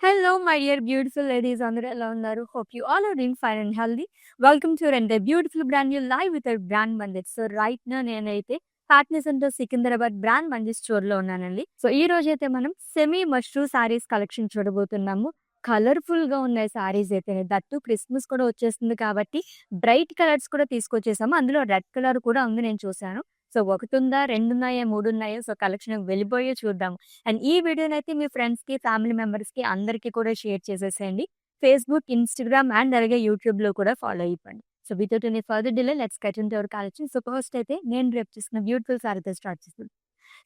Hello, my dear beautiful ladies అందరూ ఎలా ఉన్నారు? Hope you all are doing fine and healthy. Welcome to another beautiful brand new live with our brand Mandit. So right now నేనైతే Patny centre Secunderabad brand మంది స్టోర్‌లో ఉన్నానండి. So ఈ రోజైతే మనం సెమీ మష్రూ సారీస్ కలెక్షన్ చూడబోతున్నాము. కలర్‌ఫుల్‌గా ఉన్నాయి సారీస్ అయితే. దట్టు క్రిస్మస్ కూడా వచ్చేస్తుంది కాబట్టి బ్రైట్ కలర్స్ కూడా తీసుకొచ్చేసాము. అందులో రెడ్ కలర్ కూడా ఉంది నేను చూసాను. సో ఒకటుందా, రెండున్నాయా, మూడున్నాయా సో కలెక్షన్ వెళ్ళిపోయే చూద్దాం. అండ్ ఈ వీడియోనైతే మీ ఫ్రెండ్స్‌కి, ఫ్యామిలీ మెంబర్స్‌కి అందరికీ కూడా షేర్ చేసేసేయండి. ఫేస్‌బుక్, ఇన్‌స్టాగ్రామ్ అండ్ అలాగే యూట్యూబ్‌లో కూడా ఫాలో అయిపోండి. So without any further delay let's get into our collection. So first అయితే నేను రేపు తీసుకున్న బ్యూటిఫుల్ సారీతో స్టార్ట్ చేస్తాను.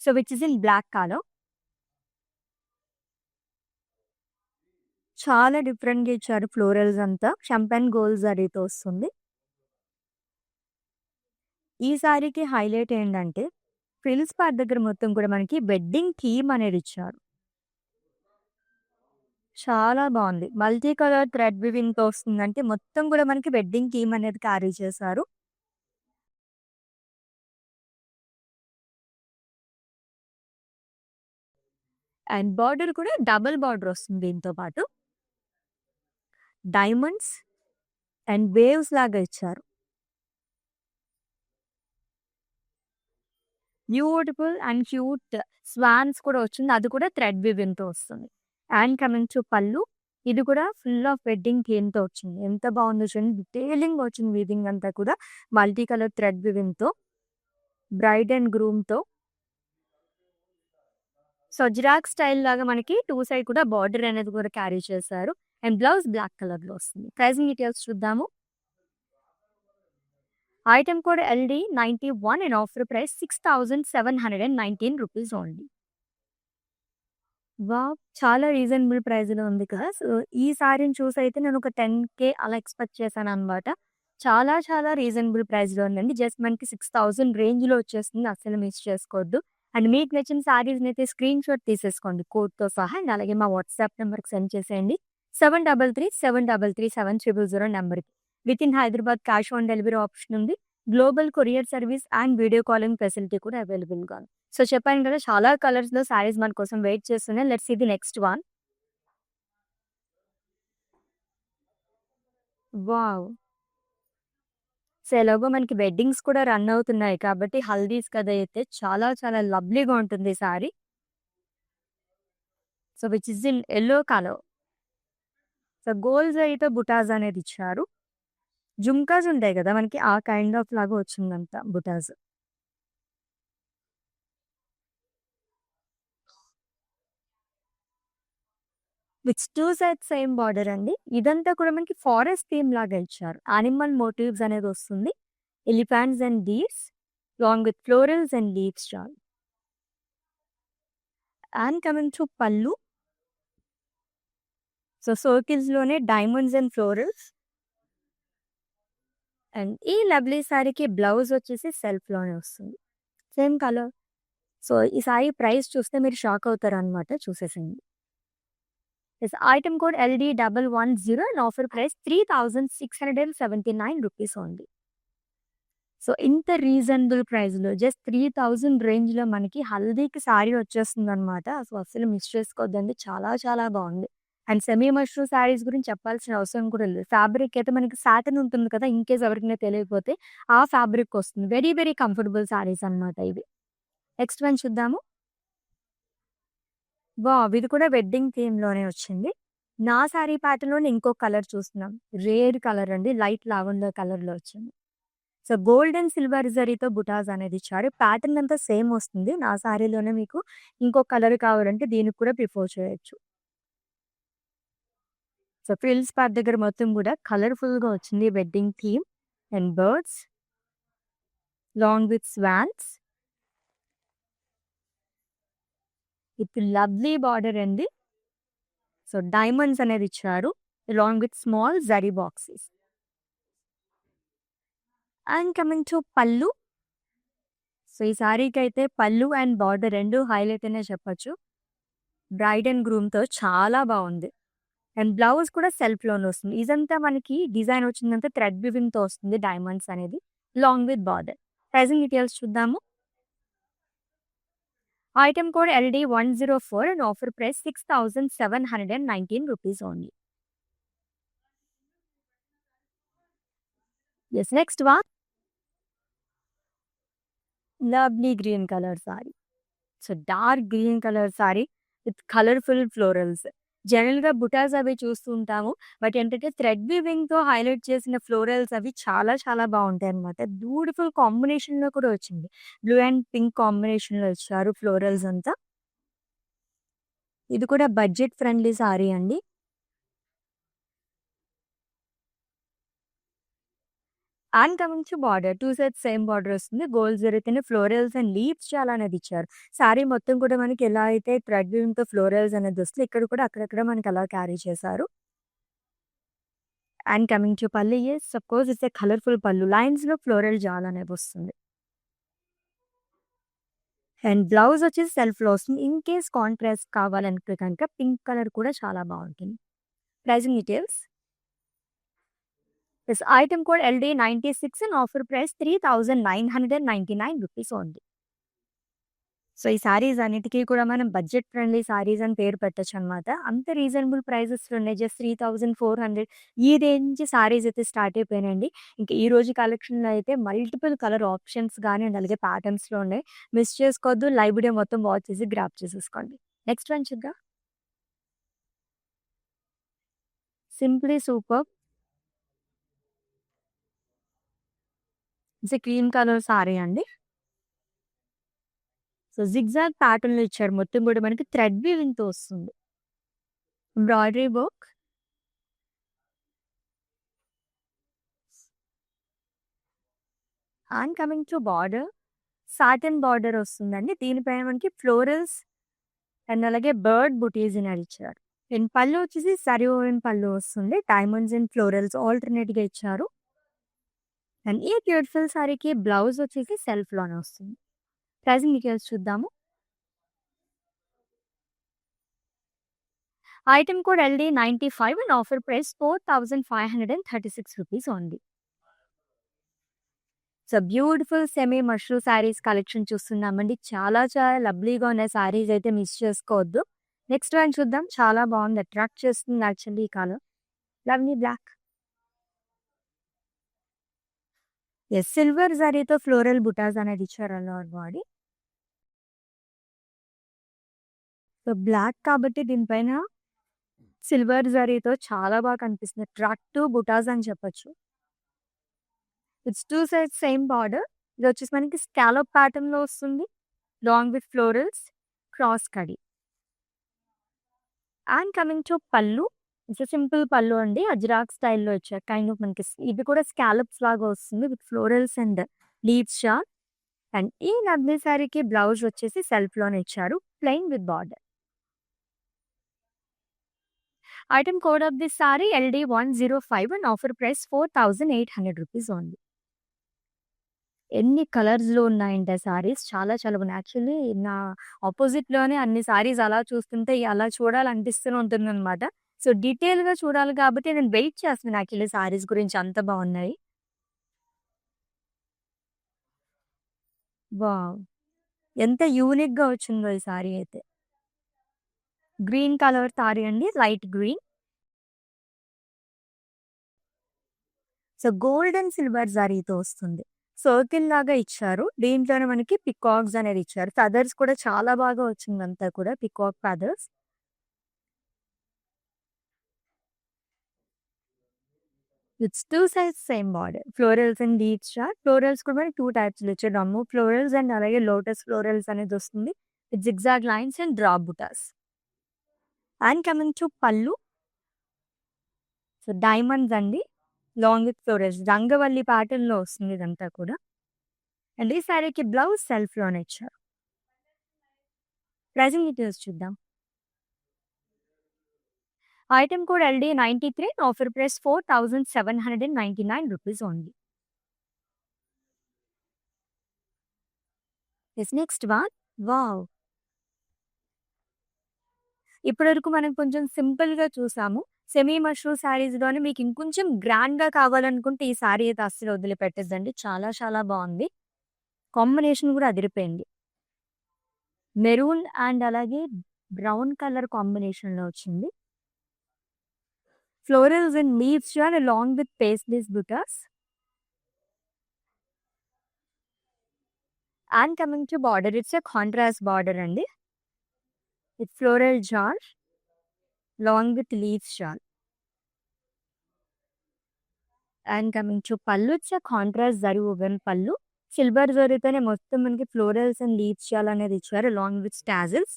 So which is in black colour. చాలా డిఫరెంట్‌గా ఇచ్చారు ఫ్లోరల్స్ అంతా. షంపెన్ గోల్డ్ జరీతో వస్తుంది. ఈ సారీకి హైలైట్ ఏంటంటే ఫ్రిల్స్ పార్ట్ దగ్గర మొత్తం కూడా మనకి వెడ్డింగ్ థీమ్ అనేది ఇచ్చారు. చాలా బావుంది. మల్టీ కలర్ థ్రెడ్ వీవింగ్‌తో వస్తుందంటే మొత్తం కూడా మనకి వెడ్డింగ్ థీమ్ అనేది క్యారీ చేశారు. అండ్ బార్డర్ కూడా డబుల్ బార్డర్ వస్తుంది దీంతో పాటు. డైమండ్స్ అండ్ వేవ్స్ లాగా ఇచ్చారు. బ్యూటిఫుల్ అండ్ క్యూట్ స్వాన్స్ కూడా వచ్చింది. అది కూడా థ్రెడ్ వీవింగ్‌తో వస్తుంది. అండ్ కమింగ్ టు పల్లు. ఇది కూడా ఫుల్ ఆఫ్ వెడ్డింగ్ థీమ్‌తో వచ్చింది. ఎంత బావుందో చూడండి. డీటెయిలింగ్ వచ్చింది వీవింగ్ అంతా కూడా. మల్టీ కలర్ థ్రెడ్ వీవింగ్‌తో. బ్రైడ్ అండ్ గ్రూమ్‌తో. సో జిరాక్స్ స్టైల్ లాగా మనకి 2 సైడ్ కూడా బార్డర్ అనేది కూడా క్యారీ చేశారు. అండ్ బ్లౌజ్ బ్లాక్ కలర్‌లో వస్తుంది. ప్రైజింగ్ డీటెయిల్స్ చూద్దాము. Item code LD91 and offer price 6719 rupees only. Wow! చాలా రీజనబుల్ ప్రైస్‌లో ఉంది కదా! సో ఈ సారీని చూసైతే నేను ఒక 10,000 అలా ఎక్స్‌పెక్ట్ చేశాననమాట. చాలా చాలా రీజనబుల్ ప్రైస్‌లో ఉందండి. జస్ట్ మనకి 6,000 రేంజ్‌లో వచ్చేస్తుంది. అస్సలు మిస్ చేసుకోవద్దు. అండ్ మీకు నచ్చిన సారీస్‌నైతే స్క్రీన్‌షాట్ తీసేసుకోండి కోడ్‌తో సహా. అండ్ అలాగే మా వాట్సాప్ నంబర్‌కి సెండ్ చేసేయండి. 7337337000 నంబర్‌కి. With in Hyderabad cash on delivery option ఉంది. Global courier service and video calling facility కూడా అవైలబుల్‌గా ఉంది. సో చెప్పాను కదా! చాలా కలర్స్‌లో సారీస్ మన కోసం వెయిట్ చేస్తున్నాయి. Let's see the next one. Wow! So ఎలాగో మనకి వెడ్డింగ్స్ కూడా రన్ అవుతున్నాయి కాబట్టి హల్దీస్ కదా అయితే చాలా చాలా లవ్లీగా ఉంటుంది ఈ sorry. So which is in yellow colour. So gold జరీతో బుటాస్ అనేది ఇచ్చారు. జుమ్కాస్ ఉంటాయి కదా! మనకి ఆ కైండ్ ఆఫ్ లాగా వచ్చిందంతా బుటాస్. విత్ 2 సైడ్స్ సేమ్ బార్డర్ అండి. ఇదంతా కూడా మనకి ఫారెస్ట్ థీమ్ లాగా ఇచ్చారు. యానిమల్ మోటివ్స్ అనేది వస్తుంది. Elephants and deers long with florals and leaves చాల్. అండ్ కమింగ్ టు పల్లు. సో సర్కిల్స్‌లోనే డైమండ్స్ అండ్ ఫ్లోరల్స్. అండ్ ఈ లవ్లీ సారీకి బ్లౌజ్ వచ్చేసి సెల్ఫ్‌లోనే వస్తుంది. Same colour. సో ఈ సారీ ప్రైస్ చూస్తే మీరు షాక్ అవుతారనమాట. చూసేసేయండి. Yes. Item code LD110 and offer price 3679 rupees only. So ఇంత రీజనబుల్ ప్రైస్‌లో జస్ట్ 3000 రేంజ్‌లో మనకి హల్దీకి సారీ వచ్చేస్తుందనమాట. సో అస్సలు మిస్ చేసుకోవద్దండి. చాలా చాలా బావుంది. అండ్ సెమీ మష్రూ సారీస్ గురించి చెప్పాల్సిన అవసరం కూడా లేదు. ఫ్యాబ్రిక్ అయితే మనకి సాటిన్ ఉంటుంది కదా! ఇన్‌కేస్ ఎవరికైనా తెలియకపోతే ఆ ఫ్యాబ్రిక్ వస్తుంది. వెరీ వెరీ కంఫర్టబుల్ సారీస్ అనమాట ఇవి. నెక్స్ట్ వన్ చూద్దాము. వావ్! ఇది కూడా వెడ్డింగ్ థీమ్‌లోనే వచ్చింది. నా సారీ ప్యాటర్న్‌లోనే ఇంకో కలర్ చూస్తున్నాం. రేర్ కలర్ అండి. లైట్ లావెండర్ కలర్‌లో వచ్చింది. సో గోల్డ్ అండ్ సిల్వర్ జరీతో బుటాస్ అనేది ఇచ్చారు. ప్యాటర్న్ అంతా సేమ్ వస్తుంది. నా సారీలోనే మీకు ఇంకో కలర్ కావాలంటే దీనికి కూడా ప్రిఫర్ చేయొచ్చు. సో ఫ్రిల్స్ పార్ట్ దగ్గర మొత్తం కూడా కలర్‌ఫుల్‌గా వచ్చింది wedding theme and birds long with swans with lovely border అండి. సో డైమండ్స్ అనేది ఇచ్చారు. Along with small zari boxes. And coming to పల్లు. సో ఈ సారీకైతే పల్లు అండ్ బార్డర్ 2 హైలైట్ అనే చెప్పొచ్చు. బ్రైడ్ అండ్ గ్రూమ్‌తో చాలా బావుంది. అండ్ బ్లౌజ్ కూడా సెల్ఫ్‌లోనే వస్తుంది. ఇదంతా మనకి డిజైన్ వచ్చిందంతా థ్రెడ్ వీవింగ్‌తో వస్తుంది డైమండ్స్ అనేది. Long with border. Pricing details చూద్దాము. Item code LD104 and offer price 6,719 rupees only. Yes, next one. Lovely green color saree. So dark green colour sari with colourful florals. జనరల్‌గా బుటాస్ అవి చూస్తూ ఉంటాము. బట్ ఏంటంటే thread వీవింగ్‌తో హైలైట్ చేసిన florals అవి చాలా చాలా బావుంటాయన్నమాట. బ్యూటిఫుల్ కాంబినేషన్‌లో కూడా వచ్చింది. బ్లూ అండ్ పింక్ కాంబినేషన్‌లో ఇచ్చారు ఫ్లోరల్స్ అంతా. ఇది కూడా బడ్జెట్ ఫ్రెండ్లీ సారీ అండి. And coming to border 2 sides same border వస్తుంది. గోల్డ్ జరీతోనే ఫ్లోరల్స్ అండ్ లీవ్స్ చాలా అనేది ఇచ్చారు. సారీ మొత్తం కూడా మనకి ఎలా అయితే థ్రెడ్ వీవింగ్‌తో ఫ్లోరల్స్ అనేది వస్తుంది. ఇక్కడ కూడా అక్కడక్కడ మనకి అలా క్యారీ చేశారు. అండ్ కమింగ్ టు పల్లు, yes of course it's a colourful పల్లు. లైన్స్‌లో ఫ్లోరల్ జాల్ అనేది వస్తుంది. అండ్ బ్లౌజ్ వచ్చేసి సెల్ఫ్‌లో వస్తుంది. ఇన్ కేస్ కాంట్రాస్ట్ కావాలనుకుంటే కనుక పింక్ కలర్ కూడా చాలా బావుంటుంది. Pricing details. This item code LD96 and offer price 3,999 rupees only. So ఈ సారీస్ అన్నిటికి కూడా మనం బడ్జెట్ ఫ్రెండ్లీ సారీస్ అని పేరు పెట్టొచ్చనమాట. అంత రీజనబుల్ ప్రైజెస్‌లో ఉన్నాయి. జస్ట్ 3,400 ఈ రేంజ్ నుంచి సారీస్ అయితే స్టార్ట్ అయిపోయినాయండి. ఇంకా ఈ రోజు కలెక్షన్‌లో అయితే మల్టిపుల్ కలర్ ఆప్షన్స్ గాని అండ్ అలాగే ప్యాటర్న్స్‌లో ఉన్నాయి. మిస్ చేసుకోవద్దు. లైవ్ వీడియో మొత్తం వాచ్ చేసి గ్రాబ్ చేసేసుకోండి. నెక్స్ట్ వన్ చూద్దాం. Simply superb. It's a cream colour sari అండి. సో జిగ్‌జాగ్ ప్యాటర్న్‌లో ఇచ్చారు. మొత్తం కూడా మనకి థ్రెడ్ వీవింగ్‌తో వస్తుంది. Embroidery work. And coming to border, satin border వస్తుందండి. దీనిపైన మనకి ఫ్లోరల్స్ అండ్ అలాగే బర్డ్ బుటీస్ అనేది ఇచ్చారు. అండ్ పళ్ళు వచ్చేసి సరీ ఓవెన్ పళ్ళు వస్తుంది. డైమండ్స్ అండ్ ఫ్లోరల్స్ ఆల్టర్‌నేట్‌గా ఇచ్చారు. అండ్ ఈ బ్యూటిఫుల్ సారీకి బ్లౌజ్ వచ్చేసి సెల్ఫ్‌లోనే వస్తుంది. ప్రైజింగ్ డీటెయిల్స్ చూద్దాము. Item code LD95 and offer price 4,536 rupees only. So beautiful semi mushroom saris collection చూస్తున్నామండి. చాలా చాలా లవ్లీగా ఉన్న సారీస్ అయితే మిస్ చేసుకోవద్దు. నెక్స్ట్ వన్ చూద్దాం. చాలా బాగుంది. అట్రాక్ట్ చేస్తుంది యాక్చువల్లీ ఈ colour. Lovely black. Yes, silver జరీతో ఫ్లోరల్ బుటాస్ అనేది ఇచ్చారు అన్నమాట బాడీ. సో బ్లాక్ కాబట్టి దీనిపైన సిల్వర్ జరీతో చాలా బాగా కనిపిస్తుంది. అట్రాక్టివ్ బుటాస్ అని చెప్పొచ్చు. It's 2 sides same border. ఇది వచ్చేసి మనకి స్కాలప్ ప్యాటర్న్‌లో వస్తుంది. Long with florals, cross kadhi. And coming to pallu. It's simple పళ్ళు అండి. అజ్రాక్ స్టైల్‌లో ఇచ్చారు. కైండ్ ఆఫ్ మనకి ఇది కూడా స్కాలప్స్ లాగా వస్తుంది with florals and leaves short. And ఈ లవ్లీ సారీకి బ్లౌజ్ వచ్చేసి సెల్ఫ్‌లోనే ఇచ్చారు. Plain with border. Item code of this sorry LD105 and offer price 4,800 rupees only. ఎన్ని కలర్స్‌లో ఉన్నాయంటే సారీస్ చాలా చాలా బాగున్నాయి. యాక్చువల్లీ నా ఆపోజిట్‌లోనే అన్ని సారీస్ అలా చూస్తుంటే అలా చూడాలనిపిస్తూనే ఉంటుందనమాట. సో డీటెయిల్‌గా చూడాలి కాబట్టి నేను వెయిట్ చేస్తున్నాను యాక్చువల్లీ సారీస్ గురించి అంత బాగున్నాయి. వావ్! ఎంత యూనిక్‌గా వచ్చిందో ఈ సారీ అయితే. గ్రీన్ కలర్ సారీ అండి. Light green. So gold and silver జరీతో వస్తుంది. సర్కిల్ లాగా ఇచ్చారు. దీంట్లోనే మనకి పికాక్స్ అనేది ఇచ్చారు. ఫెదర్స్ కూడా చాలా బాగా వచ్చిందంతా కూడా peacock feathers. It's 2 sides same border. Florals and leaves చార్ట్. ఫ్లోరల్స్ కూడా మనకి 2 టైప్స్‌లో ఇచ్చారు. రమ్ము ఫ్లోరల్స్ అండ్ అలాగే లోటస్ ఫ్లోరల్స్ అనేది వస్తుంది. With zigzag lines and drop butas. And coming to pallu. So diamonds అండి. Long with florals. రంగవల్లి ప్యాటర్న్‌లో వస్తుంది ఇదంతా కూడా. అండ్ ఈ సారీకి బ్లౌజ్ సెల్ఫ్‌లోనే ఇచ్చారు. ప్రైజింగ్ డీటెయిల్స్ చూద్దాం. Item code LD93 and offer price 4,799 rupees only. Yes, next one. Wow! ఇప్పటివరకు మనం కొంచెం సింపుల్‌గా చూసాము. సెమీ మష్రూమ్ సారీస్‌లోనే మీకు ఇంకొంచెం గ్రాండ్‌గా కావాలనుకుంటే ఈ సారీ అయితే అస్సలు వదిలిపెట్టొద్దండి. చాలా చాలా బావుంది. కాంబినేషన్ కూడా అదిరిపోయింది. మెరూన్ అండ్ అలాగే బ్రౌన్ కలర్ కాంబినేషన్‌లో వచ్చింది. ఫ్లోరల్స్ అండ్ లీవ్స్ జార్ along with paisleys butas. And coming to border, it's a contrast border అండి. విత్ ఫ్లోరల్ జార్ లాంగ్ విత్ లీవ్స్ జార్. అండ్ కమింగ్ టు పల్లు, it's a contrast zari woven pallu. Silver జరీతోనే మొత్తం మనకి ఫ్లోరల్స్ అండ్ లీవ్స్ జాల్ అనేది ఇచ్చారు అలాంగ్ విత్ టాజిల్స్.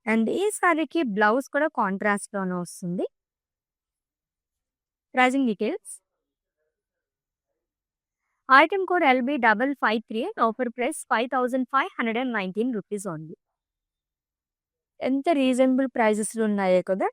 అండ్ ఈ సారీకి బ్లౌజ్ కూడా కాంట్రాస్ట్‌లోనే వస్తుంది. Pricing details. Item code LB553 and offer price 5519 rupees only. ఎంత రీజనబుల్ ప్రైజెస్‌లో ఉన్నాయో కదా!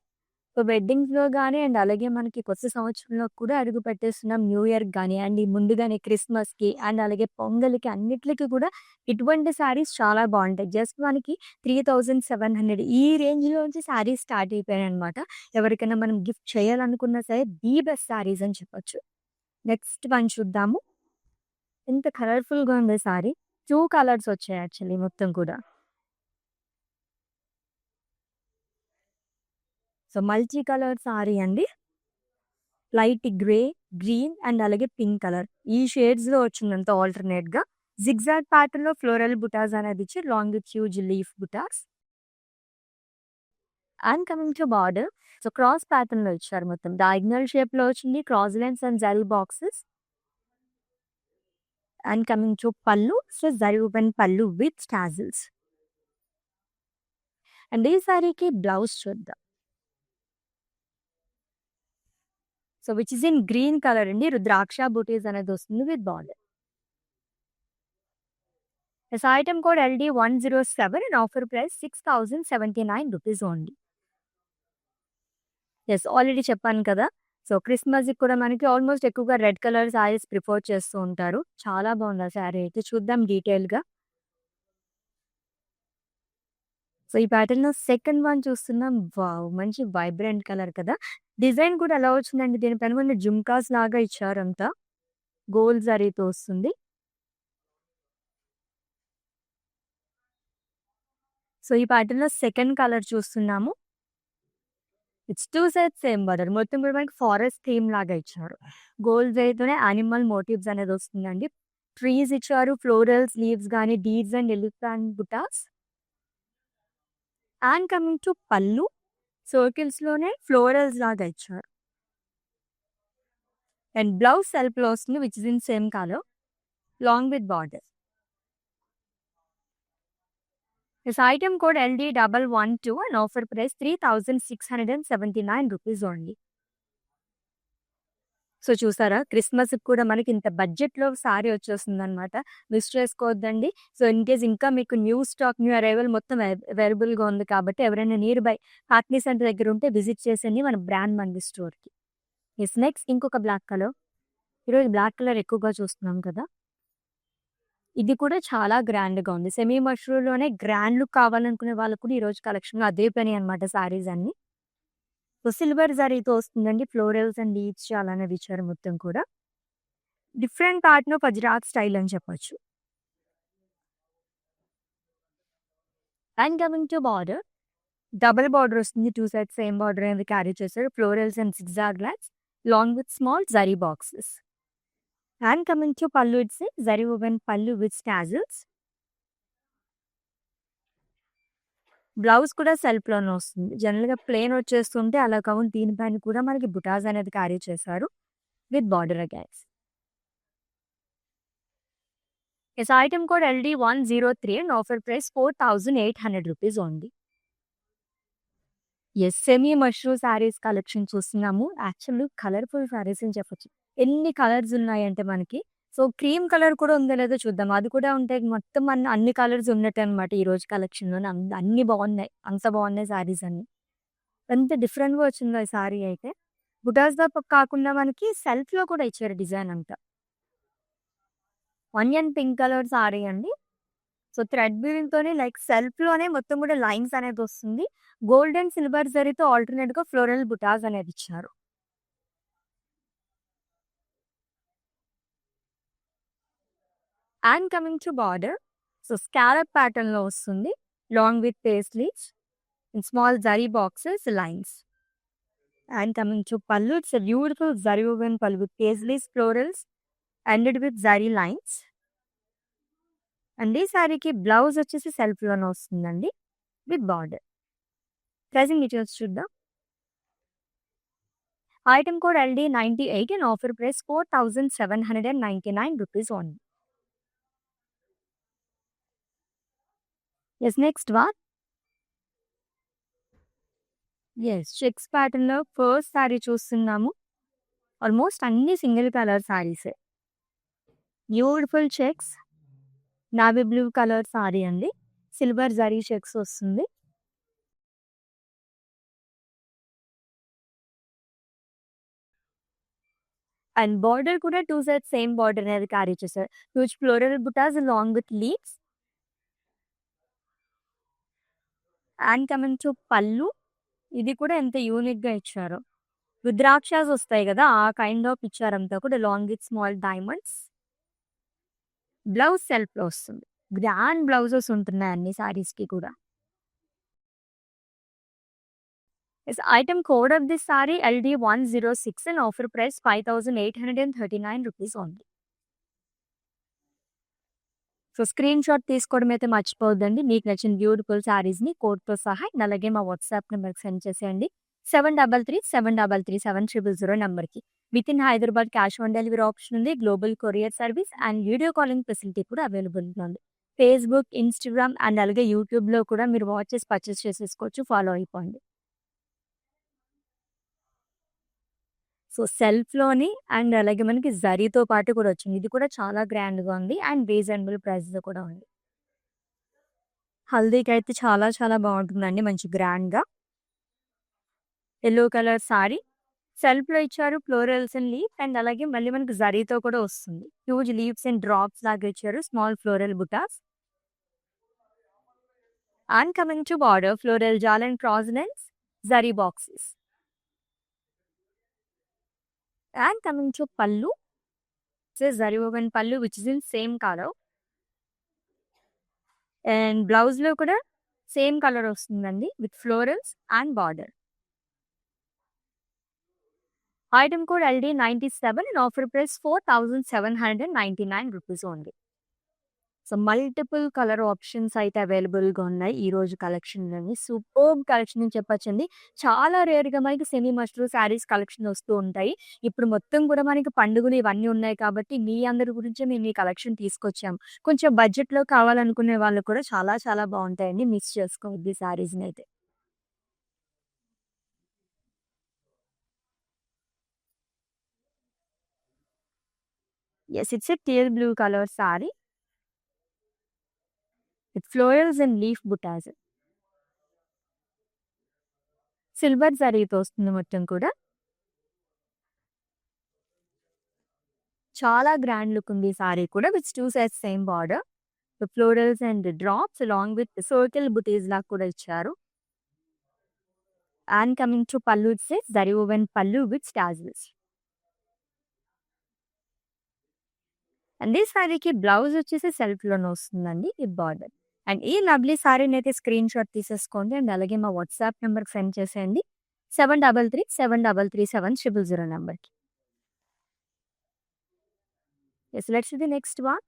సో, వెడ్డింగ్స్‌లో గాని అండ్ అలాగే మనకి కొత్త సంవత్సరంలో కూడా అడుగు పెట్టేస్తున్నాం. న్యూ ఇయర్‌కి గాని అండ్ ఈ ముందుగానే క్రిస్మస్‌కి అండ్ అలాగే పొంగల్‌కి అన్నిట్లికి కూడా ఇటువంటి శారీస్ చాలా బావుంటాయి. జస్ట్ మనకి 3700 ఈ రేంజ్‌లో నుంచి శారీస్ స్టార్ట్ అయిపోయాయన్నమాట. ఎవరికైనా మనం గిఫ్ట్ చేయాలనుకున్నా సరే ది బెస్ట్ శారీస్ అని చెప్పొచ్చు. నెక్స్ట్ వన్ చూద్దాము. ఎంత కలర్‌ఫుల్‌గా ఉంది సారీ. 2 కలర్స్ వచ్చాయి యాక్చువల్లీ మొత్తం కూడా. సో, మల్టీ కలర్ సారీ అండి. లైట్ గ్రే, గ్రీన్ అండ్ అలాగే పింక్ కలర్. ఈ షేడ్స్‌లో వచ్చిందంతా ఆల్టర్‌నేట్‌గా. జిగ్‌జాగ్ ప్యాటర్న్‌లో ఫ్లోరల్ బుటాస్ అనేది ఇచ్చి లాంగ్ విత్ హ్యూజ్ లీఫ్ బుటాస్. And coming to border, so, cross ప్యాటర్న్‌లో ఇచ్చారు మొత్తం. డయాగ్నల్ షేప్‌లో వచ్చింది. క్రాస్ లైన్స్ అండ్ జరీ బాక్సెస్. అండ్ కమింగ్ టు పల్లు, సో, జరీ వువెన్ పల్లు విత్ టాజిల్స్. అండ్ ఈ సారీకి బ్లౌజ్ చూద్దాం. So, which is in green colour అండి. రుద్రాక్ష బూటీస్ అనేది వస్తుంది with border. Yes, item code LD107 and offer price 6079 rupees only. Yes, already చెప్పాను కదా! సో, క్రిస్మస్‌కి కూడా మనకి ఆల్మోస్ట్ ఎక్కువగా రెడ్ కలర్ సారీస్ ప్రిఫర్ చేస్తూ ఉంటారు. చాలా బాగుంది ఆ సారీ అయితే. చూద్దాం డీటెయిల్‌గా. సో, ఈ ప్యాటర్న్‌లో సెకండ్ వన్ చూస్తున్నాం. వావ్! మంచి వైబ్రెంట్ కలర్ కదా! డిజైన్ కూడా ఎలా వచ్చిందండి, దీనిపైన కొన్ని జుమ్కాస్ లాగా ఇచ్చారంతా. గోల్డ్ జరీతో వస్తుంది. సో, ఈ ప్యాటర్న్‌లో సెకండ్ కలర్ చూస్తున్నాము. It's 2 sides same border. మొత్తం కూడా మనకి ఫారెస్ట్ థీమ్ లాగా ఇచ్చారు. గోల్డ్ జరీతోనే యానిమల్ మోటివ్స్ అనేది వస్తుందండి. ట్రీస్ ఇచ్చారు, ఫ్లోరల్స్, లీవ్స్ గాని, డీడ్స్ అండ్ ఎలిఫెంట్ బుటాస్. అండ్ కమింగ్ టు పల్లు, సర్కిల్స్‌లోనే ఫ్లోరల్స్ లాగా ఇచ్చారు. అండ్ బ్లౌజ్ సెల్ఫ్‌లో వస్తుంది which is in same colour long with border. This item code LD112 and offer price 3679 rupees only. So, చూసారా, క్రిస్మస్‌కి కూడా మనకి ఇంత బడ్జెట్‌లో సారీ వచ్చేస్తుందనమాట. మిస్ చేసుకోవద్దండి. సో, ఇన్‌కేస్ ఇంకా మీకు న్యూ స్టాక్, న్యూ అరైవల్ మొత్తం అవైలబుల్‌గా ఉంది కాబట్టి ఎవరైనా నియర్ బై హ్యాపీ సెంటర్ దగ్గర ఉంటే విజిట్ చేసేయండి మన బ్రాండ్ మంది స్టోర్‌కి. యెస్, నెక్స్ట్ ఇంకొక బ్లాక్ కలర్. ఈరోజు బ్లాక్ కలర్ ఎక్కువగా చూస్తున్నాం కదా! ఇది కూడా చాలా గ్రాండ్‌గా ఉంది. సెమీ మష్రూమ్‌లోనే గ్రాండ్ లుక్ కావాలనుకునే వాళ్ళకి కూడా ఈరోజు కలెక్షన్‌లో అదే పని అనమాట సారీస్ అన్నీ. సో, సిల్వర్ జరీతో వస్తుందండి. ఫ్లోరల్స్ అండ్ లీవ్స్ చాలానే ఇచ్చారు మొత్తం కూడా. Different pattern of ajrakh style అని చెప్పొచ్చు. And coming to border, double border వస్తుంది. 2 సైడ్స్ సేమ్ బార్డర్ అనేది క్యారీ చేశారు. Florals and zigzag lines long with small zari boxes. And coming to పల్లు, ఇట్స్ జరీ వువెన్ పల్లు విత్ టాజిల్స్. బ్లౌజ్ కూడా సెల్ఫ్‌లోనే వస్తుంది. జనరల్‌గా ప్లెయిన్ వచ్చేస్తుంటే అలా కాకుండా దీనిపైన కూడా మనకి బుటాస్ అనేది క్యారీ చేశారు with border against. Yes, item code LD103 and offer price 4800 rupees only. Yes, semi mashru saris collection చూస్తున్నాము. యాక్చువల్లీ కలర్‌ఫుల్ సారీస్ అని చెప్పొచ్చు. ఎన్ని కలర్స్ ఉన్నాయంటే మనకి. సో, క్రీమ్ కలర్ కూడా ఉందో లేదో చూద్దాం. అది కూడా ఉంటే మొత్తం అన్ని కలర్స్ ఉన్నట్టే అనమాట ఈరోజు కలెక్షన్‌లోనే. అన్నీ బాగున్నాయి. అంత బాగున్నాయి సారీస్ అన్నీ. ఎంత డిఫరెంట్‌గా వచ్చిందో ఈ సారీ అయితే. బుటాస్‌తో కాకుండా మనకి సెల్ఫ్‌లో కూడా ఇచ్చారు డిజైన్ అంతా. ఆనియన్ పింక్ కలర్ సారీ అండి. సో, థ్రెడ్ వీవింగ్‌తోనే లైక్ సెల్ఫ్‌లోనే మొత్తం కూడా లైన్స్ అనేది వస్తుంది. గోల్డ్ అండ్ సిల్వర్ జరీతో ఆల్టర్‌నేట్‌గా ఫ్లోరల్ బుటాస్ అనేది ఇచ్చారు. And coming to border, so, scallop ప్యాటర్న్‌లో వస్తుంది. along with paisleys in small zari boxes, lines. And coming to pallu, it's a beautiful zari woven pallu with paisleys, florals, ended with zari lines. And ఈ శారీకి blouse వచ్చేసి సెల్ఫ్లోనే వస్తుందండి with border. Pricing details చూద్దాం. Item code LD98 and offer price 4,799 rupees only. Yes, next one. Yes, checks pattern లో first sari చూస్తున్నాము. Almost అన్ని single colour శారీసే. Beautiful checks, navy blue colour sari అండి. సిల్వర్ జరీ చెక్స్ వస్తుంది. అండ్ బార్డర్ కూడా two side same border అనేది carry చేశారు. Huge floral butas along with leaves. And coming to pallu, ఇది కూడా ఎంత యూనిక్ గా ఇచ్చారో. రుద్రాక్షస్ వస్తాయి కదా, ఆ కైండ్ ఆఫ్ ఇచ్చారంతా కూడా long with small diamonds. Blouse self లో వస్తుంది. గ్రాండ్ బ్లౌజెస్ ఉంటున్నాయి అన్ని సారీస్ కి కూడా. Item code of this sorry LD106 and offer price 5,839 rupees only. So screen shot తీసుకోవడం అయితే మర్చిపోవద్దండి. మీకు నచ్చిన బ్యూటిఫుల్ శారీస్ని కోడ్తో సహా అండ్ అలాగే మా వాట్సాప్ నెంబర్కి సెండ్ చేసేయండి. 7337337000 నెంబర్కి. With in Hyderabad cash on delivery option ఉంది, global courier service and video calling facility కూడా అవైలబుల్ ఉంది. ఫేస్బుక్, ఇన్స్టాగ్రామ్ అండ్ అలాగే యూట్యూబ్లో కూడా మీరు వాచెస్ పర్చేస్ చేసేసుకోవచ్చు. ఫాలో అయిపోండి. సో సెల్ఫ్‌లోని అండ్ అలాగే మనకి జరీతో పాటు కూడా వచ్చింది. ఇది కూడా చాలా గ్రాండ్‌గా ఉంది అండ్ రీజనబుల్ ప్రైస్‌లో కూడా ఉంది. హల్దీకైతే చాలా చాలా బావుంటుందండి. మంచి గ్రాండ్‌గా. Yellow colour sari. సెల్ఫ్‌లో ఇచ్చారు ఫ్లోరల్స్ అండ్ లీఫ్ అండ్ అలాగే మళ్ళీ మనకి జరీతో కూడా వస్తుంది. హ్యూజ్ లీవ్స్ అండ్ డ్రాప్స్ లాగా ఇచ్చారు. Small floral butas. And coming to border floral జాల్ and cross lines, zari boxes. And coming to pallu, it says zari woven pallu which is in same color. And blouse లో కూడా same colour వస్తుందండి with florals and border. Item code LD97 and offer price 4,799 rupees only. So multiple colour options అయితే అవైలబుల్గా ఉన్నాయి ఈ రోజు కలెక్షన్లోని. Superb collection అని చెప్పొచ్చండి. చాలా రేర్గా మనకి సెమీ మష్రూ శారీస్ కలెక్షన్ వస్తూ ఉంటాయి. ఇప్పుడు మొత్తం కూడా మనకి పండుగలు ఇవన్నీ ఉన్నాయి కాబట్టి మీ అందరి గురించే మేము ఈ కలెక్షన్ తీసుకొచ్చాము. కొంచెం బడ్జెట్లో కావాలనుకునే వాళ్ళు కూడా చాలా చాలా బాగుంటాయండి. మిస్ చేసుకోవద్దు ఈ శారీస్ని అయితే. Yes, it's a teal blue colour sari with florals and leaf బుటాస్. సిల్వర్ జరీతో వస్తుంది మొత్తం కూడా. చాలా గ్రాండ్ లుక్ ఉంది ఈ సారీ కూడా with two sides same border. Florals and drops along with circle బుటీస్ లాగా కూడా ఇచ్చారు. అండ్ కమింగ్ టు పల్లు, ఇట్స్ జరీ woven పల్లు విత్ టాజిల్స్. అండ్ ఈ సారీకి బ్లౌజ్ వచ్చేసి సెల్ఫ్లోనే వస్తుందండి ఈ బార్డర్. అండ్ ఈ లవ్లీ సారీని అయితే స్క్రీన్ షాట్ తీసేసుకోండి అండ్ అలాగే మా వాట్సాప్ నెంబర్కి సెండ్ చేసేయండి. 7337337000 నెంబర్కి. Yes, let's the next one.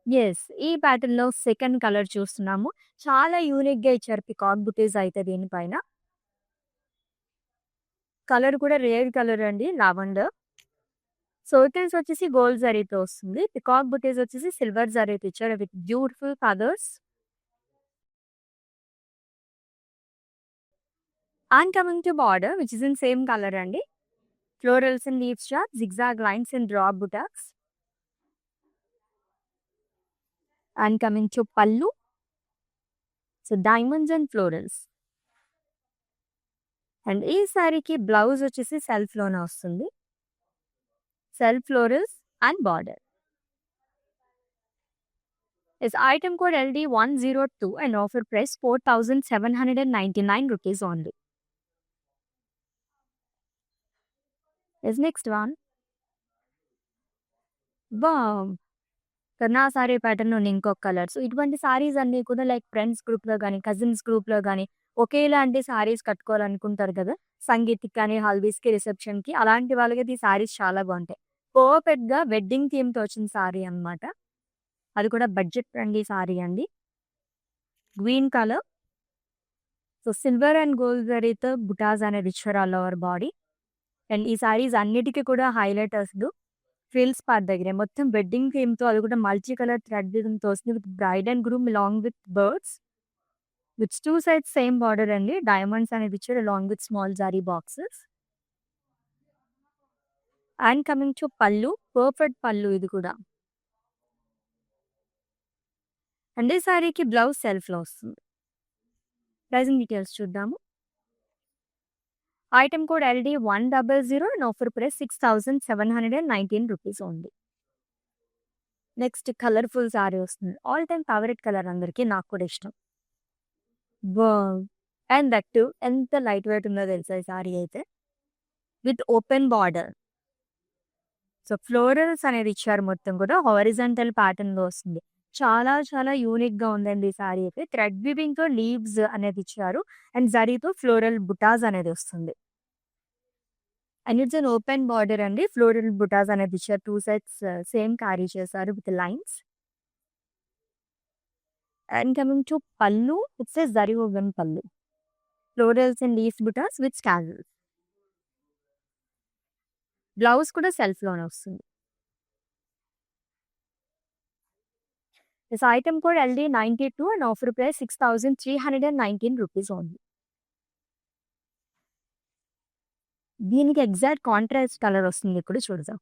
Yes, ఈ ప్యాటర్న్ లో సెకండ్ కలర్ చూస్తున్నాము. చాలా యూనిక్ గా ఇచ్చారు పికాక్ బుటీస్ అయితే దీనిపైన. కలర్ కూడా రేర్ కలర్ అండి, లావెండర్. సర్కిల్స్ వచ్చేసి గోల్డ్ జరీతో వస్తుంది. పికాక్ బుటీస్ వచ్చేసి సిల్వర్ జరీతో ఇచ్చారు with beautiful colours. And coming to border which is in same colour అండి. Florals and leaves chart, zigzag lines and drop బుటాక్స్. అండ్ కమింగ్ టు పల్లు, so diamonds and florals. And ఈ సారీకి బ్లౌజ్ వచ్చేసి సెల్ఫ్లోనే వస్తుంది. Self florals and border. Is item code LD102 and offer price 4,799 rupees only. Is next one. Wow, నా sorry ప్యాటర్న్‌లోనే ఇంకొక colour. So, ఇటువంటి సారీస్ అన్నీ కూడా లైక్ ఫ్రెండ్స్ గ్రూప్‌లో గాని, కజిన్స్ గ్రూప్‌లో గాని ఒకేలాంటి సారీస్ కట్టుకోవాలనుకుంటారు కదా! సంగీత్‌కి కానీ, హల్దీస్‌కి, రిసెప్షన్‌కి అలాంటి వాళ్ళకైతే ఈ సారీస్ చాలా బావుంటాయి. పర్ఫెక్ట్‌గా వెడ్డింగ్ థీమ్‌తో వచ్చిన సారీ అన్నమాట. అది కూడా బడ్జెట్ ఫ్రెండ్లీ సారీ అండి. Green colour. So, silver and gold జరీతో బుటాస్ అనేది ఇచ్చారు ఆల్ ఓవర్ బాడీ. అండ్ ఈ సారీస్ అన్నిటికి కూడా హైలైట్ అసలు ఫ్రిల్స్ పార్ట్ దగ్గరే. మొత్తం వెడ్డింగ్ థీమ్‌తో అది కూడా మల్టీ కలర్ థ్రెడ్ వీవింగ్‌తో వస్తుంది. With bride and groom along with birds. With 2 sides same border అండి. డైమండ్స్ అనేది ఇచ్చారు అలాంగ్ విత్ స్మాల్ జారీ బాక్సెస్. అండ్ కమింగ్ టు పల్లు. పర్ఫెక్ట్ పల్లు ఇది కూడా. అండ్ ఈ సారీకి బ్లౌజ్ సెల్ఫ్‌లో వస్తుంది. ప్రైజింగ్ డీటెయిల్స్ చూద్దాము. Item code LD100 and offer price ₹6,719 only. Next colourful sorry వస్తుంది. ఆల్ టైమ్ ఫేవరెట్ కలర్ అందరికి. నాకు కూడా ఇష్టం. వావ్! అండ్ దట్ టూ ఎంత లైట్ వెయిట్ ఉందో తెలుసా ఈ సారీ అయితే. With open border. So, florals అనేది ఇచ్చారు మొత్తం కూడా. హారిజాంటల్ ప్యాటర్న్‌లో వస్తుంది. చాలా చాలా యూనిక్‌గా ఉందండి ఈ సారీ అయితే. థ్రెడ్ వీవింగ్‌తో లీవ్స్ అనేది ఇచ్చారు. అండ్ జరీతో ఫ్లోరల్ బుటాస్ అనేది వస్తుంది. And it's an open border అండి. ఫ్లోరల్ బుటాస్ అనేది ఇచ్చారు. 2 సైడ్స్ సేమ్ క్యారీ చేశారు with lines. And coming to పల్లు. It's a zari woven pallu. Florals and leaf butas with స్టాజెస్. బ్లౌజ్ కూడా సెల్ఫ్‌లోనే వస్తుంది. This item code LD92 and offer price ₹6,319 only. దీనికి ఎగ్జాక్ట్ కాంట్రాస్ట్ కలర్ వస్తుంది ఇప్పుడు చూడదాం.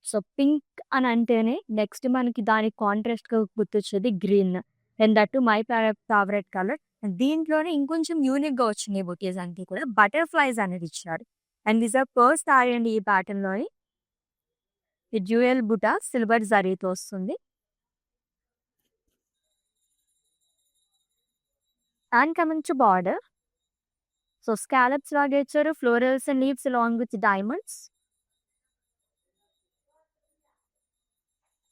సో, పింక్ అని అంటేనే నెక్స్ట్ మనకి దానికి కాంట్రాస్ట్‌గా గుర్తొచ్చేది green. And that two my favourite colour. దీంట్లోనే ఇంకొంచెం యూనిక్‌గా వచ్చినాయి బొకేస్ అన్నీ కూడా. బటర్‌ఫ్లైస్ అనేది ఇచ్చారు. And these are purse sari అండి ఈ ప్యాటర్న్‌లోని. ఈ డ్యూయల్ బుటా సిల్వర్ జరీతో వస్తుంది. And coming to border. So, scallops లాగా ఇచ్చారు. Florals and leaves along with diamonds.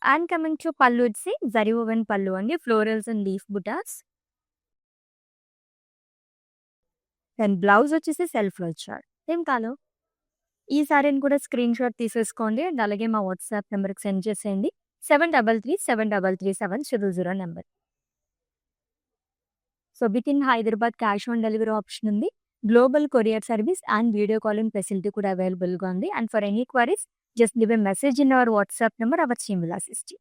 And coming to పల్లు ఇట్స్ జరీ woven పల్లు అండి. ఫ్లోరల్స్ అండ్ లీఫ్ బుటాస్. అండ్ బ్లౌజ్ వచ్చేసి సెల్ఫ్‌లో ఇచ్చారు. Same colour. ఈ సారీని కూడా స్క్రీన్ షాట్ తీసేసుకోండి. అండ్ అలాగే మా వాట్సాప్ నెంబర్‌కి సెండ్ చేసేయండి. 7337337000 number. So, with in Hyderabad cash on delivery option ఉంది. Global courier service and video calling facility కూడా అవైలబుల్‌గా ఉంది. And for any queries just give a message in our WhatsApp number. Our team will assist you.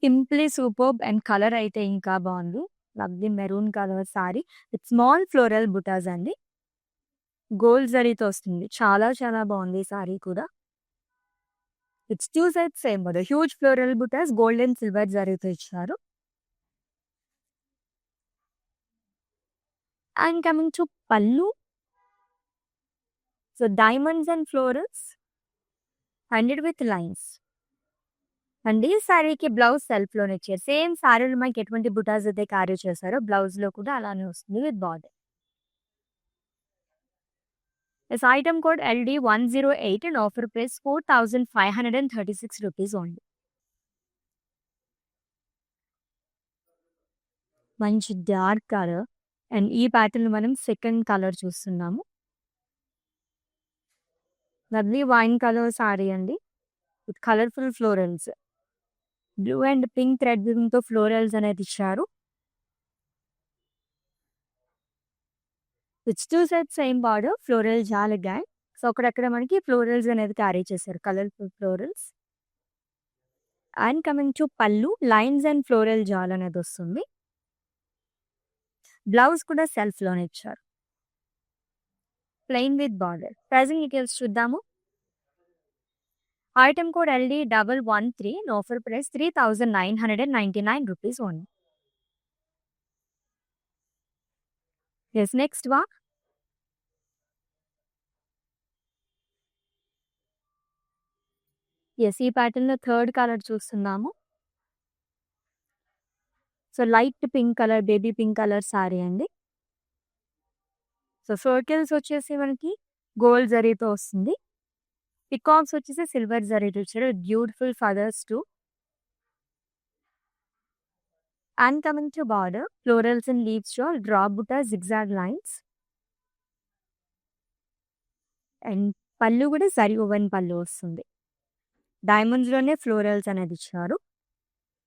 Simply superb and colour అయితే ఇంకా బాగుంది. Lovely maroon colour sari with small floral butas అండి. Gold జరీతో వస్తుంది. చాలా చాలా బాగుంది ఈ సారీ కూడా. It's 2 sides same border. Huge floral బుటాస్ గోల్డ్ అండ్ సిల్వర్ జరీతో ఇచ్చారు. అండ్ కమింగ్ టు పల్లు. So, diamonds and florals hundred with lines. And ఈ సారీకి బ్లౌజ్ సెల్ఫ్‌లోనే ఇచ్చారు. సేమ్ సారీలో మనకి ఎటువంటి బుటాస్ అయితే క్యారీ చేశారో బ్లౌజ్‌లో కూడా అలానే వస్తుంది with border. This item code LD108 and offer price ₹4,536 only. మంచి డార్క్ కలర్. అండ్ ఈ ప్యాటర్న్‌లో మనం సెకండ్ కలర్ చూస్తున్నాము. లవ్లీ వైన్ కలర్ సారీ అండి. With colourful florals. Blue and pink thread వీవింగ్‌తో ఫ్లోరల్స్ అనేది ఇచ్చారు. With 2 sides same border floral జాలిగాయ్. సో, అక్కడక్కడ మనకి ఫ్లోరల్స్ అనేది క్యారీ చేశారు. Colourful florals. And coming to pallu lines and floral jaal అనేది వస్తుంది. బ్లౌజ్ కూడా సెల్ఫ్‌లోనే ఇచ్చారు. Plain with border. Pricing details చూద్దాము. Item code LD113 and offer price ₹3,999 only. Yes next one. Yes ఈ ప్యాటర్న్‌లో థర్డ్ కలర్ చూస్తున్నాము. So, light pink colour, baby pink colour sari అండి. So circles వచ్చేసి మనకి గోల్డ్ జరీతో వస్తుంది. పికాక్స్ వచ్చేసి సిల్వర్ జరీతో ఇచ్చాడు. Beautiful feathers too. And coming to border, florals and leaves shawl, drop బుటా, జిగ్జాగ్ లైన్స్. అండ్ పళ్ళు కూడా జరీ ఓవెన్ పళ్ళు వస్తుంది. డైమండ్స్ లోనే ఫ్లోరల్స్ అనేది ఇచ్చారు.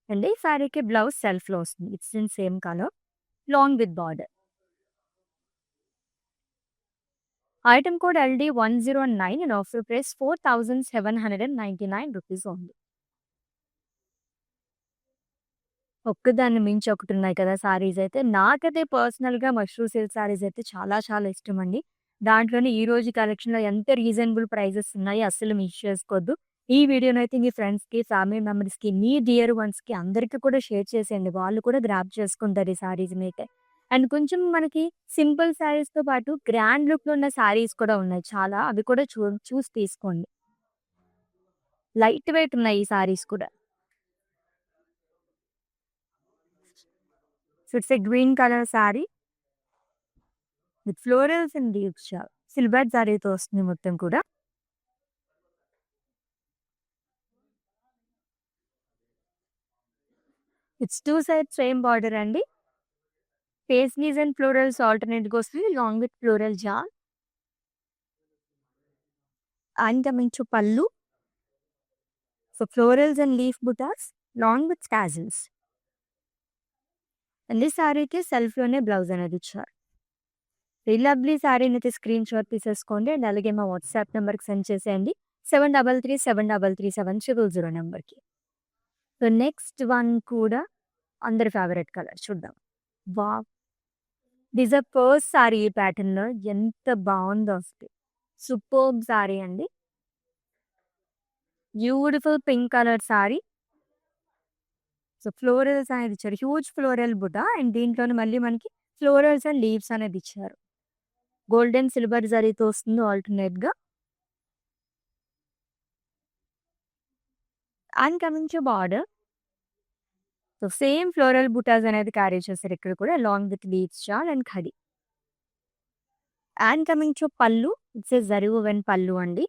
అండ్ ఈ శారీకి బ్లౌజ్ సెల్ఫ్ లో వస్తుంది. It's in same colour, long with border. Item code LD109 and offer price 4,799 rupees only. ఒక్కదాన్ని మించి ఒకటి ఉన్నాయి కదా సారీస్ అయితే. నాకైతే పర్సనల్‌గా మష్రూ సిల్క్ సారీస్ అయితే చాలా చాలా ఇష్టమండి. దాంట్లోనే ఈ రోజు కలెక్షన్‌లో ఎంత రీజనబుల్ ప్రైజెస్ ఉన్నాయి, అస్సలు మిస్ చేసుకోవద్దు. ఈ వీడియోనైతే మీ ఫ్రెండ్స్‌కి, ఫ్యామిలీ మెంబర్స్‌కి, మీ డియర్ వన్స్‌కి అందరికీ కూడా షేర్ చేసేయండి. వాళ్ళు కూడా గ్రాబ్ చేసుకుంటారు ఈ సారీస్‌నైతే. అండ్ కొంచెం మనకి సింపుల్ సారీస్‌తో పాటు గ్రాండ్ లుక్‌లో ఉన్న సారీస్ కూడా ఉన్నాయి చాలా. అవి కూడా చూసి తీసుకోండి. లైట్ వెయిట్ ఉన్నాయి ఈ సారీస్ కూడా. So it's a green colour sari with florals and leaves షాల్. సిల్వర్ సారీతో వస్తుంది మొత్తం కూడా. ఇట్స్ 2 సైడ్స్ సేమ్ బార్డర్ అండి. పేస్లీస్ అండ్ ఫ్లోరల్స్ ఆల్టర్నేట్‌గా వస్తుంది, లాంగ్ విత్ ఫ్లోరల్ జాల్. And coming to pallu. So florals and leaf butas, long with tassels. And ఈ సారీకి సెల్ఫ్‌లోనే బ్లౌజ్ అనేది ఇచ్చారు. ఈ లవ్లీ సారీని అయితే స్క్రీన్ షాట్ తీసేసుకోండి. అండ్ అలాగే మా వాట్సాప్ నెంబర్‌కి సెండ్ చేసేయండి. 7337337000 నెంబర్‌కి. సో నెక్స్ట్ వన్ కూడా అందరి ఫేవరెట్ కలర్ చూద్దాం. Wow! This a first sorry ఈ ప్యాటర్న్‌లో. ఎంత బావుందో అసలు. సూపర్బ్ సారీ అండి. Beautiful pink colour sorry. So florals అనేది ఇచ్చారు. హ్యూజ్ ఫ్లోరల్ బుట్ట. అండ్ దీంట్లోనే మళ్ళీ మనకి ఫ్లోరల్స్ అండ్ లీవ్స్ అనేది ఇచ్చారు. గోల్డెన్ సిల్వర్ జరీతో వస్తుంది ఆల్టర్నేట్‌గా. And coming to border. So same floral బుటాస్ అనేది క్యారీ చేశారు ఇక్కడ కూడా, లాంగ్ విత్ లీవ్స్ షాల్ అండ్ ఖడీ. And coming to pallu. It's a zari woven pallu అండి.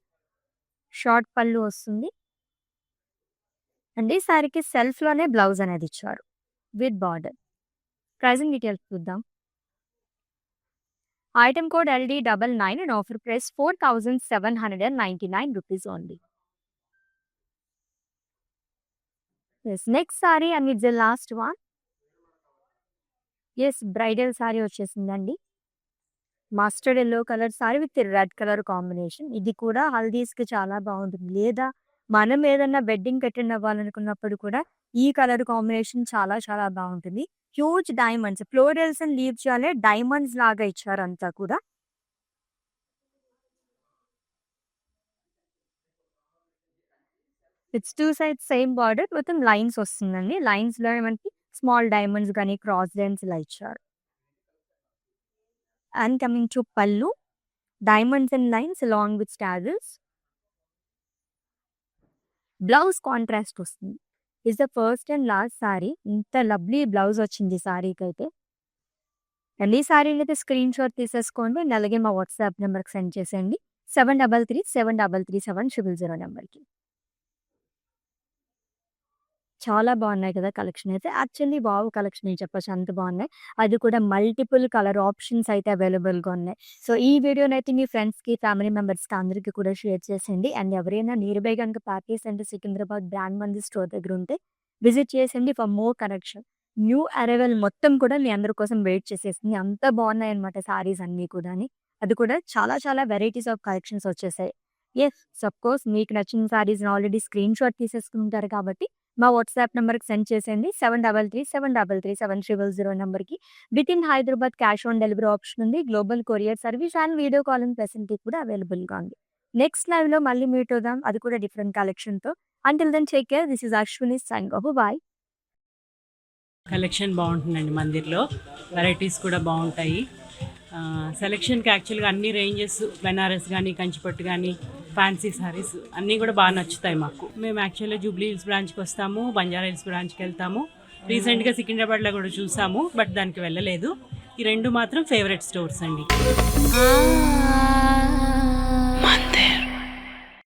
షార్ట్ పళ్ళు వస్తుంది. అండ్ ఈ సారీకి సెల్ఫ్‌లోనే బ్లౌజ్ అనేది ఇచ్చారు విత్ బార్డర్. ప్రైజింగ్ డీటెయిల్స్ చూద్దాం. Item code LD99 and offer price 4,799 rupees only. Next sari and it's the last one. Bridal sari వచ్చేసిందండి. Mustard yellow colour sari with red colour combination. ఇది కూడా హల్దీస్‌కి చాలా బాగుంటుంది. లేదా మనం ఏదన్నా వెడ్డింగ్‌కి అటెండ్ అవ్వాలనుకున్నప్పుడు కూడా ఈ కలర్ కాంబినేషన్ చాలా చాలా బాగుంటుంది. Huge diamonds, florals and leaves జాలే డైమండ్స్ లాగా ఇచ్చారు అంతా కూడా. ఇట్స్ 2 సైడ్స్ సేమ్ బార్డర్, మొత్తం లైన్స్ వస్తుందండి. లైన్స్‌లో మనకి స్మాల్ డైమండ్స్ గాని, క్రాస్ లైన్స్ ఇలా ఇచ్చారు. And coming to pallu. Diamonds and lines along with tassels. Blouse contrast వస్తుంది. It's the first and last sari. ఇంత లవ్లీ బ్లౌజ్ వచ్చింది ఈ సారీకైతే. అండ్ ఈ సారీని అయితే స్క్రీన్ షాట్ తీసేసుకోండి. అండ్ అలాగే మా వాట్సాప్ నెంబర్‌కి సెండ్ చేసేయండి. 7337337000 నెంబర్‌కి. చాలా బాగున్నాయి కదా కలెక్షన్ అయితే. యాక్చువల్లీ వావ్ కలెక్షన్ అని చెప్పొచ్చు, అంత బాగున్నాయి. అది కూడా మల్టిపుల్ కలర్ ఆప్షన్స్ అయితే అవైలబుల్‌గా ఉన్నాయి. సో ఈ వీడియోనైతే మీ ఫ్రెండ్స్‌కి, ఫ్యామిలీ మెంబర్స్‌కి అందరికీ కూడా షేర్ చేసేయండి. అండ్ ఎవరైనా నియర్ బై గనుక పార్టీ సెంటర్ సికింద్రాబాద్ బ్రాండ్ మంది స్టోర్ దగ్గర ఉంటే విజిట్ చేసేయండి for more collection. New arrival మొత్తం కూడా మీ అందరి కోసం వెయిట్ చేసేసింది. అంత బాగున్నాయన్నమాట సారీస్ అన్నీ కూడాని. అది కూడా చాలా చాలా వెరైటీస్ ఆఫ్ కలెక్షన్స్ వచ్చేసాయి. అఫ్‌కోర్స్ మీకు నచ్చిన సారీస్‌ని ఆల్రెడీ స్క్రీన్ షాట్ తీసేసుకుంటారు కాబట్టి మా వాట్సాప్ నెంబర్‌కి సెండ్ చేసేయండి. 7337337000 నెంబర్‌కి. With in Hyderabad cash on delivery option ఉంది. Global courier service and video calling facility కూడా అవైలబుల్‌గా ఉంది. నెక్స్ట్ లైవ్‌లో మళ్ళీ మీట్ అవుదాం. అది కూడా డిఫరెంట్ కలెక్షన్‌తో. Until then take care. This is Ashwini signing off. Bye. Collection బాగుంటుందండి మందిర్లో. వెరైటీస్ కూడా బాగుంటాయి. సెలెక్షన్కి యాక్చువల్గా అన్ని రేంజెస్, బెనారస్ కానీ, కంచిపట్టు కానీ, ఫ్యాన్సీ సారీస్ అన్నీ కూడా బాగా నచ్చుతాయి మాకు. మేము యాక్చువల్గా జూబ్లీ హిల్స్ బ్రాంచ్కి వస్తాము, బంజారా హిల్స్ బ్రాంచ్కి వెళ్తాము. రీసెంట్గా సికింద్రాబాద్లో కూడా చూసాము, బట్ దానికి వెళ్ళలేదు. ఈ రెండు మాత్రం ఫేవరెట్ స్టోర్స్ అండి.